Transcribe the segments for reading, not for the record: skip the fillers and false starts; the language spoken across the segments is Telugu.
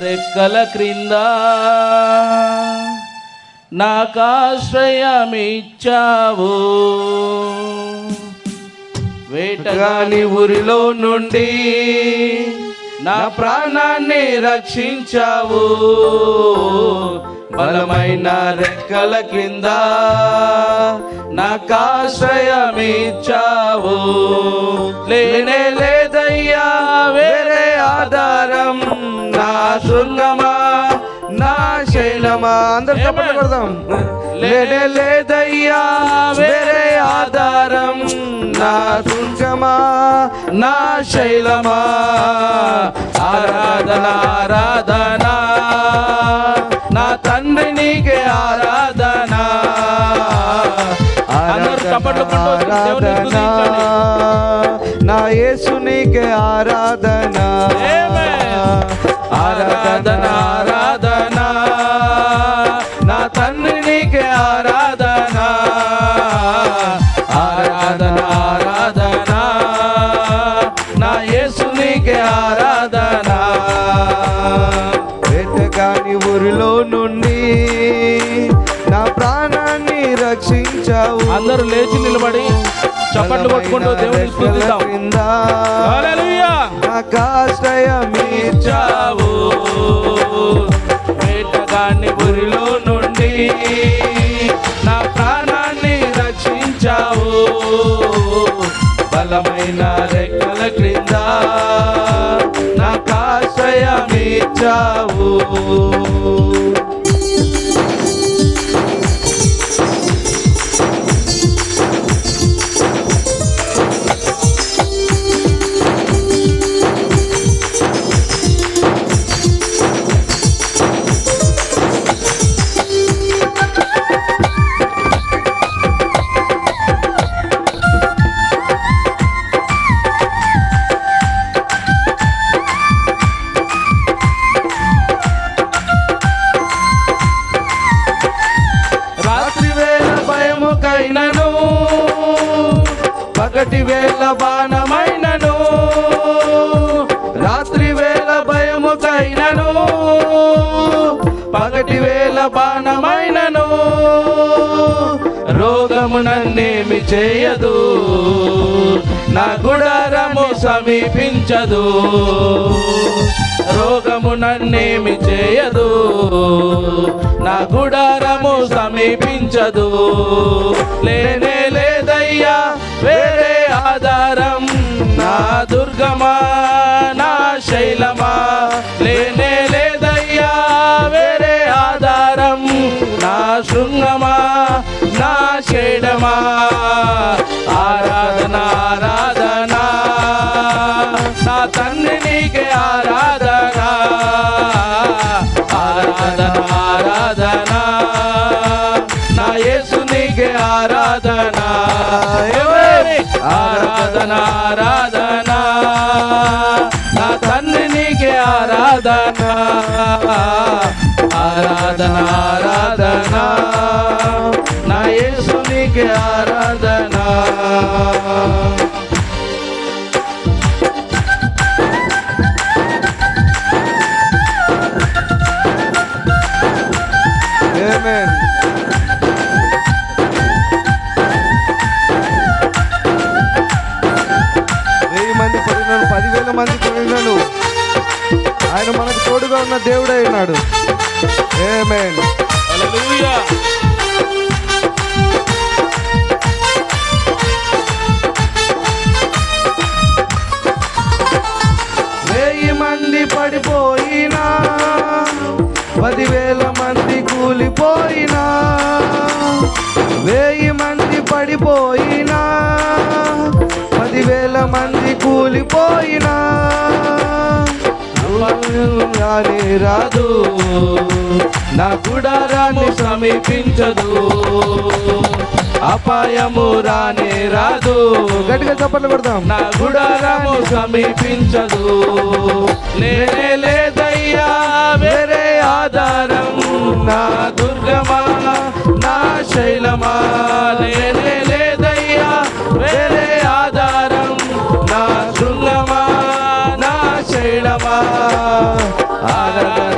రెక్కల క్రింద నాకాశ్రయమిచ్చావు, వేటగాని ఊరిలో నుండి నా ప్రాణాన్ని రక్షించావు. బలమైన రెక్కల కింద నాకాశ్రయమిచ్చావు. లేనే లేదయ్యా వేరే ఆధారం, నా శృంగమా నా శైలమా. అందరూ చెప్పండి కొడదాం. లేనే లేదయ్యా వేరే ఆధారం, నా శృంగమా నా శైలమా. ఆరాధన ఆరాధన నా తండ్రి నీకే ఆరాధన. ఆరాధన నా యేసు నీకే ఆరాధన. ఆరాధన ఆరాధన నా తండ్రి నీకే ఆరాధన. ఆరాధన ఆరాధన నా యేసు నీకే ఆరాధన. వేటగాని ఊరిలో నుండి నా ప్రాణాన్ని రక్షించావు. అందరూ లేచి నిలబడి చప్పట్లు కొట్టుకుంటూ దేవుని స్తుతిద్దాం. హల్లెలూయా. నాకాశ్రయమిచ్చావు, వేటగాని ఊరిలో నుండి నా ప్రాణాన్ని రక్షించావు. బలమైన రెక్కల క్రింద నాకాశ్రయమిచ్చావు. పగటి వేళ బాణమైనను, రాత్రి వేళ భయముకైనను, పగటి వేళ బాణమైనను, రోగము నన్నేమి చేయదు, నా గుడారము సమీపించదు. రోగము నన్నేమి చేయదు, నా గుడారము సమీపించదు. లేనే లేదయ్యా వేరే ఆధారం, నా దుర్గమా నా శైలమా. లేనే లేదయ్యా వేరే ఆధారం, నా శృంగమా నా శైలమా. ఆరాధన ఆరాధన నా తండ్రి నీకే ఆరాధన. ఆరాధన ఆరాధన నా యేసు నీకే ఆరాధన. ఆరాధన ఆరాధన నా తండ్రి నీకే ఆరాధన. ఆరాధన ఆరాధన నా యేసు నీకే ఆరాధన. ఆమేన్. 1000 మంది పడినను 10,000 మంది పడినను ఆయన మనకు తోడుగా ఉన్న దేవుడే ఉన్నాడు. ఆమేన్. హల్లెలూయా. 1000 మంది పడిపోయినా, 10,000 మంది కూలిపోయినా, 1000 మంది పడిపోయినా, 10,000 మంది కూలిపోయినా, రానే రాదు, నా గుడారాన్ని సమీపించదు. అపాయము రానే రాదు, గట్టిగా చప్పట్లు కొడదాం. నా గుడారము సమీపించదు. లేనే లేదయ్యా వేరే ఆధారం, నా దుర్గమా నా శైలమా. లేనే లేదయ్యా వేరే ఆధారం, నా శృంగమా నా శైలమా. ఆరాధన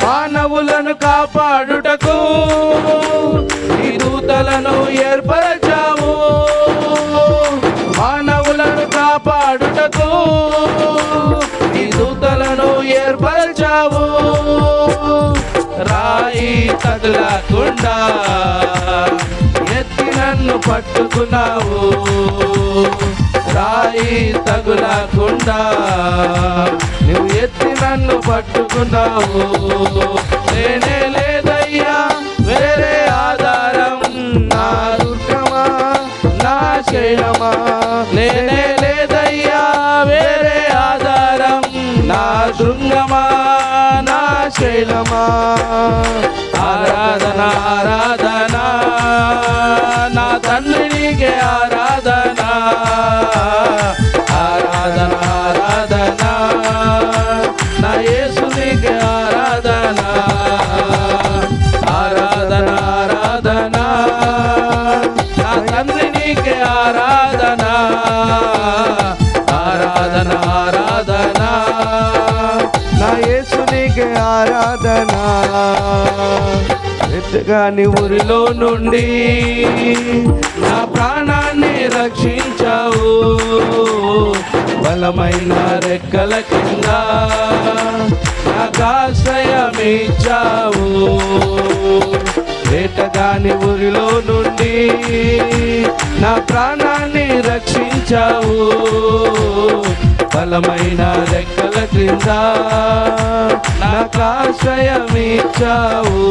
మానవులను కాపాడుటకు ఈ దూతలను ఏర్పరచావు. మానవులను కాపాడుటకు ఈ దూతలను ఏర్పరచావు. రాయి తగలకుండా ఎత్తి నన్ను పట్టుకున్నావు. రాయి తగులకుండా నువ్వు ఎత్తి నన్ను పట్టుకున్నావు. లేనే లేదయ్యా వేరే ఆధారం, నా దుర్గమా నా శైలమా. లేనే లేదయ్యా వేరే ఆధారం, నా శృంగమా నా శైలమా. ఆరాధన ఆరాధన నా తండ్రికి ఆరాధన. ఆరాధన ఆరాధన నా యేసునికి ఆరాధన. ఆరాధన ఆరాధన నా తండ్రికి ఆరాధన. ఆరాధన ఆరాధన నా యేసునికి ఆరాధన. ఎత్తగాని ఊరిలో నుండి నా ప్రాణాన్ని రక్షించావు. బలమైన రెక్కల కింద నాకు ఆశ్రయమిచ్చావు. వేటగాని ఊరిలో నుండి నా ప్రాణాన్ని రక్షించావు. బలమైన రెక్కల క్రింద నాకు ఆశ్రయమిచ్చావు.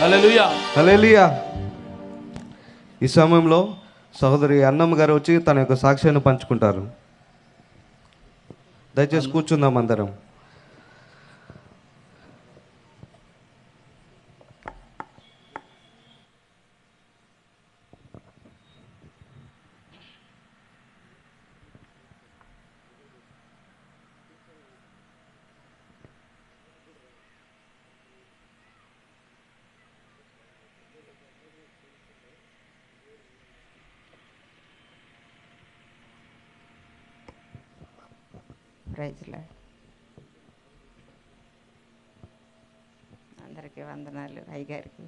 హల్లెలూయా హల్లెలూయా. ఈ సమయంలో సహోదరి అన్నమ్మ గారు వచ్చి తన యొక్క సాక్ష్యాన్ని పంచుకుంటారు. దయచేసి కూర్చుందాం అందరం. Praise Lord. అందరికీ వందనాలు. అయ్యగారికి